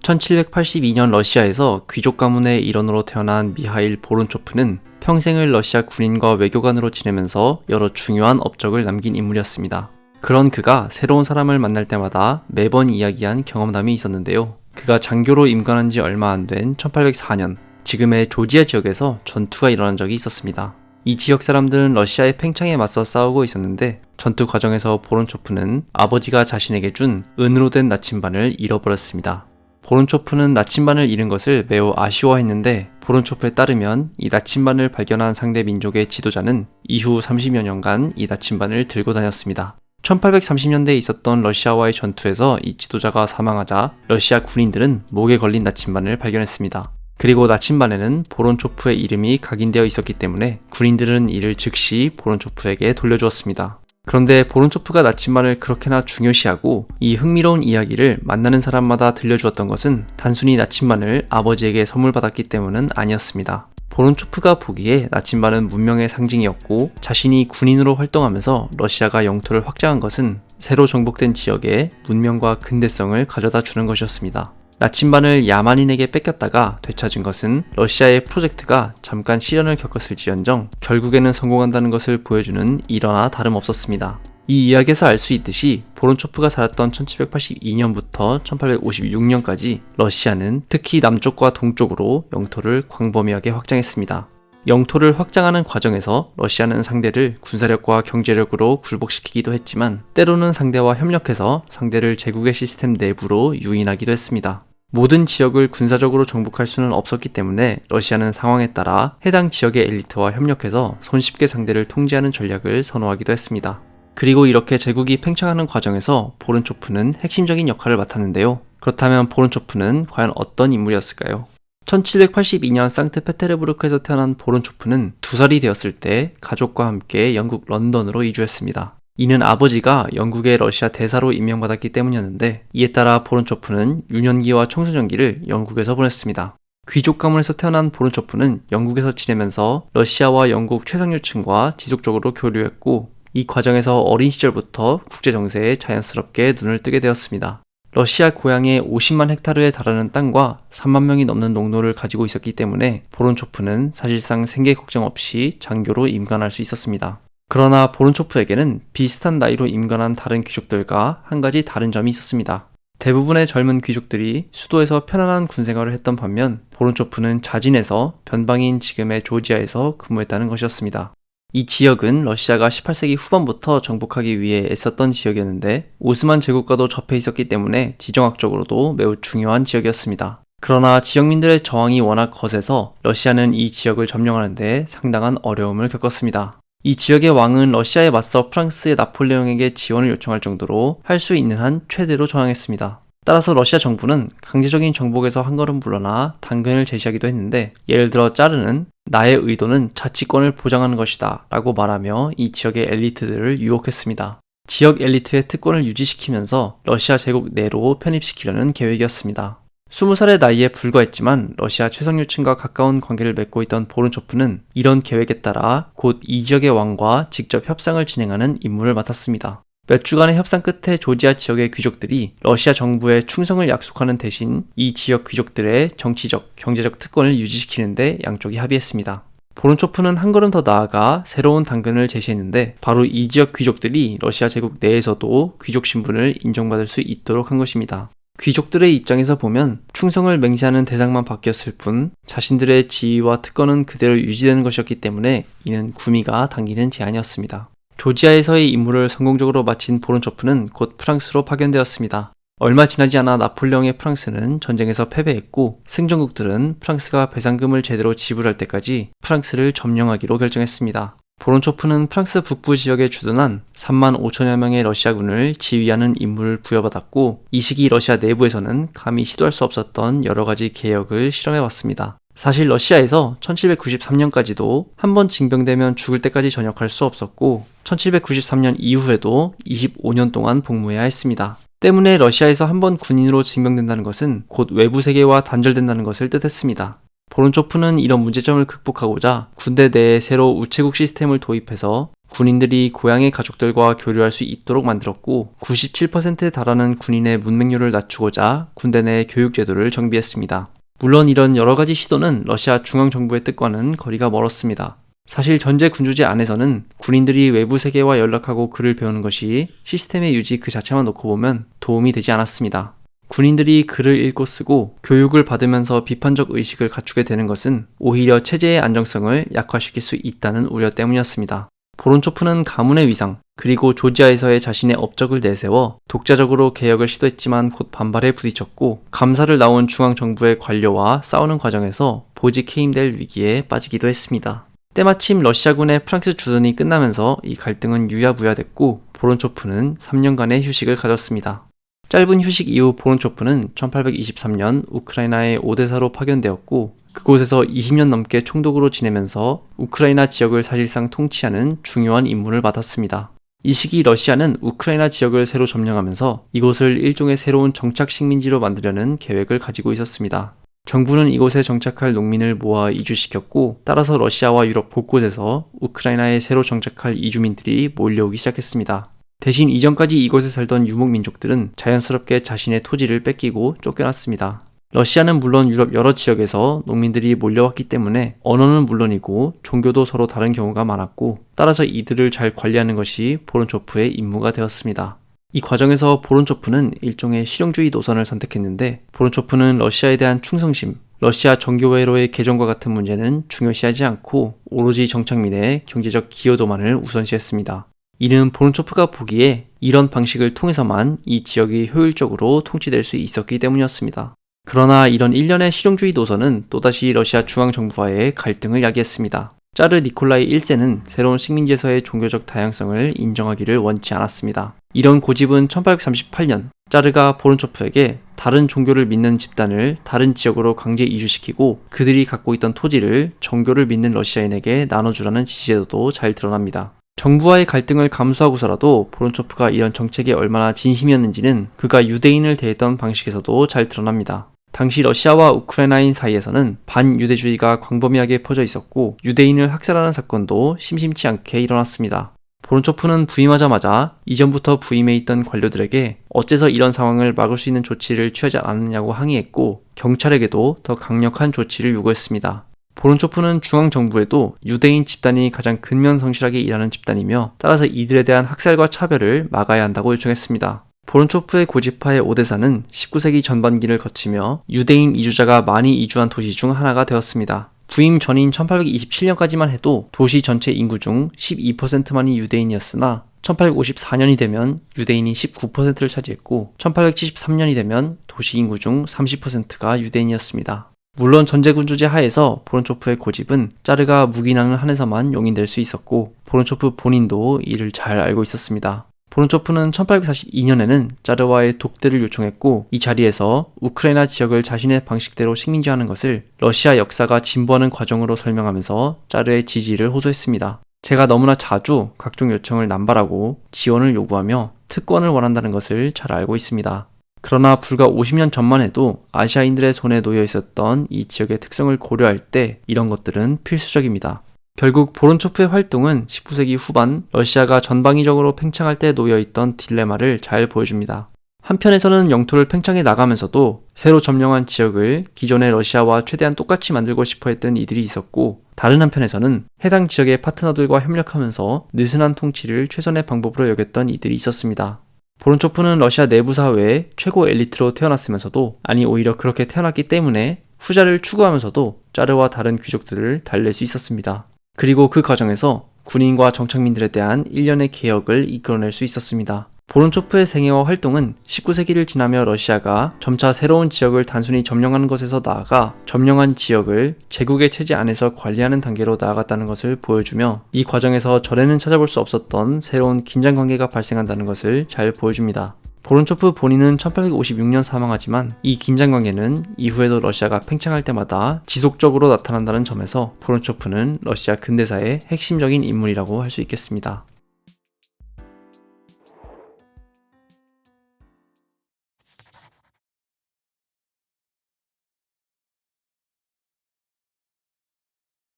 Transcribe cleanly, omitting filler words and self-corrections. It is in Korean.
1782년 러시아에서 귀족 가문의 일원으로 태어난 미하일 보론초프는 평생을 러시아 군인과 외교관으로 지내면서 여러 중요한 업적을 남긴 인물이었습니다. 그런 그가 새로운 사람을 만날 때마다 매번 이야기한 경험담이 있었는데요. 그가 장교로 임관한 지 얼마 안 된 1804년, 지금의 조지아 지역에서 전투가 일어난 적이 있었습니다. 이 지역 사람들은 러시아의 팽창에 맞서 싸우고 있었는데 전투 과정에서 보론초프는 아버지가 자신에게 준 은으로 된 나침반을 잃어버렸습니다. 보론초프는 나침반을 잃은 것을 매우 아쉬워했는데 보론초프에 따르면 이 나침반을 발견한 상대 민족의 지도자는 이후 30여 년간 이 나침반을 들고 다녔습니다. 1830년대에 있었던 러시아와의 전투에서 이 지도자가 사망하자 러시아 군인들은 목에 걸린 나침반을 발견했습니다. 그리고 나침반에는 보론초프의 이름이 각인되어 있었기 때문에 군인들은 이를 즉시 보론초프에게 돌려주었습니다. 그런데 보론초프가 나침반을 그렇게나 중요시하고 이 흥미로운 이야기를 만나는 사람마다 들려주었던 것은 단순히 나침반을 아버지에게 선물 받았기 때문은 아니었습니다. 보론초프가 보기에 나침반은 문명의 상징이었고 자신이 군인으로 활동하면서 러시아가 영토를 확장한 것은 새로 정복된 지역에 문명과 근대성을 가져다 주는 것이었습니다. 나침반을 야만인에게 뺏겼다가 되찾은 것은 러시아의 프로젝트가 잠깐 시련을 겪었을지언정 결국에는 성공한다는 것을 보여주는 일화나 다름없었습니다. 이 이야기에서 알 수 있듯이 보론초프가 살았던 1782년부터 1856년까지 러시아는 특히 남쪽과 동쪽으로 영토를 광범위하게 확장했습니다. 영토를 확장하는 과정에서 러시아는 상대를 군사력과 경제력으로 굴복시키기도 했지만 때로는 상대와 협력해서 상대를 제국의 시스템 내부로 유인하기도 했습니다. 모든 지역을 군사적으로 정복할 수는 없었기 때문에 러시아는 상황에 따라 해당 지역의 엘리트와 협력해서 손쉽게 상대를 통제하는 전략을 선호하기도 했습니다. 그리고 이렇게 제국이 팽창하는 과정에서 보론초프는 핵심적인 역할을 맡았는데요. 그렇다면 보론초프는 과연 어떤 인물이었을까요? 1782년 상트페테르부르크에서 태어난 보론초프는 2살이 되었을 때 가족과 함께 영국 런던으로 이주했습니다. 이는 아버지가 영국의 러시아 대사로 임명받았기 때문이었는데 이에 따라 보론초프는 유년기와 청소년기를 영국에서 보냈습니다. 귀족 가문에서 태어난 보론초프는 영국에서 지내면서 러시아와 영국 최상류층과 지속적으로 교류했고 이 과정에서 어린 시절부터 국제 정세에 자연스럽게 눈을 뜨게 되었습니다. 러시아 고향에 50만 헥타르에 달하는 땅과 3만 명이 넘는 농노를 가지고 있었기 때문에 보론초프는 사실상 생계 걱정 없이 장교로 임관할 수 있었습니다. 그러나 보론초프에게는 비슷한 나이로 임관한 다른 귀족들과 한 가지 다른 점이 있었습니다. 대부분의 젊은 귀족들이 수도에서 편안한 군생활을 했던 반면 보론초프는 자진해서 변방인 지금의 조지아에서 근무했다는 것이었습니다. 이 지역은 러시아가 18세기 후반부터 정복하기 위해 애썼던 지역이었는데 오스만 제국과도 접해 있었기 때문에 지정학적으로도 매우 중요한 지역이었습니다. 그러나 지역민들의 저항이 워낙 거세서 러시아는 이 지역을 점령하는 데 상당한 어려움을 겪었습니다. 이 지역의 왕은 러시아에 맞서 프랑스의 나폴레옹에게 지원을 요청할 정도로 할 수 있는 한 최대로 저항했습니다. 따라서 러시아 정부는 강제적인 정복에서 한 걸음 물러나 단계를 제시하기도 했는데 예를 들어 짜르는 나의 의도는 자치권을 보장하는 것이다 라고 말하며 이 지역의 엘리트들을 유혹했습니다. 지역 엘리트의 특권을 유지시키면서 러시아 제국 내로 편입시키려는 계획이었습니다. 20살의 나이에 불과했지만 러시아 최상류층과 가까운 관계를 맺고 있던 보론초프는 이런 계획에 따라 곧 이 지역의 왕과 직접 협상을 진행하는 임무를 맡았습니다. 몇 주간의 협상 끝에 조지아 지역의 귀족들이 러시아 정부에 충성을 약속하는 대신 이 지역 귀족들의 정치적, 경제적 특권을 유지시키는데 양쪽이 합의했습니다. 보론초프는 한 걸음 더 나아가 새로운 당근을 제시했는데 바로 이 지역 귀족들이 러시아 제국 내에서도 귀족 신분을 인정받을 수 있도록 한 것입니다. 귀족들의 입장에서 보면 충성을 맹세하는 대상만 바뀌었을 뿐 자신들의 지위와 특권은 그대로 유지되는 것이었기 때문에 이는 구미가 당기는 제안이었습니다. 조지아에서의 임무를 성공적으로 마친 보론초프는 곧 프랑스로 파견되었습니다. 얼마 지나지 않아 나폴레옹의 프랑스는 전쟁에서 패배했고 승전국들은 프랑스가 배상금을 제대로 지불할 때까지 프랑스를 점령하기로 결정했습니다. 보론초프는 프랑스 북부 지역에 주둔한 3만 5천여 명의 러시아군을 지휘하는 임무를 부여받았고 이 시기 러시아 내부에서는 감히 시도할 수 없었던 여러 가지 개혁을 실험해봤습니다. 사실 러시아에서 1793년까지도 한 번 징병되면 죽을 때까지 전역할 수 없었고 1793년 이후에도 25년 동안 복무해야 했습니다. 때문에 러시아에서 한 번 군인으로 징병된다는 것은 곧 외부 세계와 단절된다는 것을 뜻했습니다. 보론초프는 이런 문제점을 극복하고자 군대 내에 새로 우체국 시스템을 도입해서 군인들이 고향의 가족들과 교류할 수 있도록 만들었고 97%에 달하는 군인의 문맹률을 낮추고자 군대 내 교육제도를 정비했습니다. 물론 이런 여러가지 시도는 러시아 중앙정부의 뜻과는 거리가 멀었습니다. 사실 전제 군주제 안에서는 군인들이 외부 세계와 연락하고 글을 배우는 것이 시스템의 유지 그 자체만 놓고 보면 도움이 되지 않았습니다. 군인들이 글을 읽고 쓰고 교육을 받으면서 비판적 의식을 갖추게 되는 것은 오히려 체제의 안정성을 약화시킬 수 있다는 우려 때문이었습니다. 보론초프는 가문의 위상, 그리고 조지아에서의 자신의 업적을 내세워 독자적으로 개혁을 시도했지만 곧 반발에 부딪혔고 감사를 나온 중앙정부의 관료와 싸우는 과정에서 보직 해임될 위기에 빠지기도 했습니다. 때마침 러시아군의 프랑스 주둔이 끝나면서 이 갈등은 유야무야됐고 보론초프는 3년간의 휴식을 가졌습니다. 짧은 휴식 이후 보론초프는 1823년 우크라이나의 오데사로 파견되었고 그곳에서 20년 넘게 총독으로 지내면서 우크라이나 지역을 사실상 통치하는 중요한 임무를 맡았습니다. 이 시기 러시아는 우크라이나 지역을 새로 점령하면서 이곳을 일종의 새로운 정착 식민지로 만들려는 계획을 가지고 있었습니다. 정부는 이곳에 정착할 농민을 모아 이주시켰고 따라서 러시아와 유럽 곳곳에서 우크라이나에 새로 정착할 이주민들이 몰려오기 시작했습니다. 대신 이전까지 이곳에 살던 유목민족들은 자연스럽게 자신의 토지를 뺏기고 쫓겨났습니다. 러시아는 물론 유럽 여러 지역에서 농민들이 몰려왔기 때문에 언어는 물론이고 종교도 서로 다른 경우가 많았고 따라서 이들을 잘 관리하는 것이 보론초프의 임무가 되었습니다. 이 과정에서 보론초프는 일종의 실용주의 노선을 선택했는데 보론초프는 러시아에 대한 충성심, 러시아 정교회로의 개정과 같은 문제는 중요시하지 않고 오로지 정착민의 경제적 기여도만을 우선시했습니다. 이는 보론초프가 보기에 이런 방식을 통해서만 이 지역이 효율적으로 통치될 수 있었기 때문이었습니다. 그러나 이런 일련의 실용주의 노선은 또다시 러시아 중앙정부와의 갈등을 야기했습니다. 짜르 니콜라이 1세는 새로운 식민지에서의 종교적 다양성을 인정하기를 원치 않았습니다. 이런 고집은 1838년 짜르가 보론초프에게 다른 종교를 믿는 집단을 다른 지역으로 강제 이주시키고 그들이 갖고 있던 토지를 정교를 믿는 러시아인에게 나눠주라는 지시에도 잘 드러납니다. 정부와의 갈등을 감수하고서라도 보론초프가 이런 정책에 얼마나 진심이었는지는 그가 유대인을 대했던 방식에서도 잘 드러납니다. 당시 러시아와 우크라이나인 사이에서는 반유대주의가 광범위하게 퍼져 있었고 유대인을 학살하는 사건도 심심치 않게 일어났습니다. 보론초프는 부임하자마자 이전부터 부임해 있던 관료들에게 어째서 이런 상황을 막을 수 있는 조치를 취하지 않았느냐고 항의했고 경찰에게도 더 강력한 조치를 요구했습니다. 보론초프는 중앙정부에도 유대인 집단이 가장 근면성실하게 일하는 집단이며 따라서 이들에 대한 학살과 차별을 막아야 한다고 요청했습니다. 보론초프의 고집하에 오데사는 19세기 전반기를 거치며 유대인 이주자가 많이 이주한 도시 중 하나가 되었습니다. 부임 전인 1827년까지만 해도 도시 전체 인구 중 12%만이 유대인이었으나 1854년이 되면 유대인이 19%를 차지했고 1873년이 되면 도시 인구 중 30%가 유대인이었습니다. 물론 전제군주제 하에서 보론초프의 고집은 짜르가 묵인하는 한에서만 용인될 수 있었고 보론초프 본인도 이를 잘 알고 있었습니다. 보론초프는 1842년에는 짜르와의 독대를 요청했고 이 자리에서 우크라이나 지역을 자신의 방식대로 식민지화하는 것을 러시아 역사가 진보하는 과정으로 설명하면서 짜르의 지지를 호소했습니다. 제가 너무나 자주 각종 요청을 남발하고 지원을 요구하며 특권을 원한다는 것을 잘 알고 있습니다. 그러나 불과 50년 전만 해도 아시아인들의 손에 놓여 있었던 이 지역의 특성을 고려할 때 이런 것들은 필수적입니다. 결국 보론초프의 활동은 19세기 후반 러시아가 전방위적으로 팽창할 때 놓여있던 딜레마를 잘 보여줍니다. 한편에서는 영토를 팽창해 나가면서도 새로 점령한 지역을 기존의 러시아와 최대한 똑같이 만들고 싶어 했던 이들이 있었고 다른 한편에서는 해당 지역의 파트너들과 협력하면서 느슨한 통치를 최선의 방법으로 여겼던 이들이 있었습니다. 보론초프는 러시아 내부 사회의 최고 엘리트로 태어났으면서도 아니 오히려 그렇게 태어났기 때문에 후자를 추구하면서도 짜르와 다른 귀족들을 달랠 수 있었습니다. 그리고 그 과정에서 군인과 정착민들에 대한 일련의 개혁을 이끌어낼 수 있었습니다. 보론초프의 생애와 활동은 19세기를 지나며 러시아가 점차 새로운 지역을 단순히 점령하는 것에서 나아가 점령한 지역을 제국의 체제 안에서 관리하는 단계로 나아갔다는 것을 보여주며 이 과정에서 전에는 찾아볼 수 없었던 새로운 긴장관계가 발생한다는 것을 잘 보여줍니다. 보론초프 본인은 1856년 사망하지만 이 긴장관계는 이후에도 러시아가 팽창할 때마다 지속적으로 나타난다는 점에서 보론초프는 러시아 근대사의 핵심적인 인물이라고 할 수 있겠습니다.